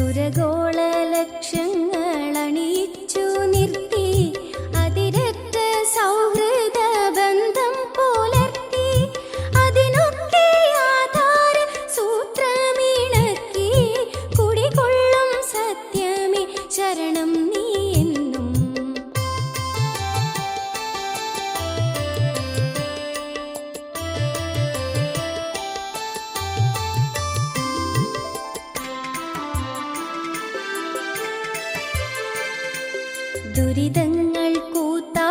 സുരഗോള ലക്ഷങ്ങളണിയിച്ചു നിർത്തി അതിരറ്റ സൗഹൃദ ബന്ധം പുലർത്തി അതിനൊക്കെ ആധാര സൂത്രമിണക്കി കുടികൊള്ളും സത്യമേ ശരണം നീ എന്നും. ദുരിതങ്ങൾ കൂത്താടുമുലകത്തിൽ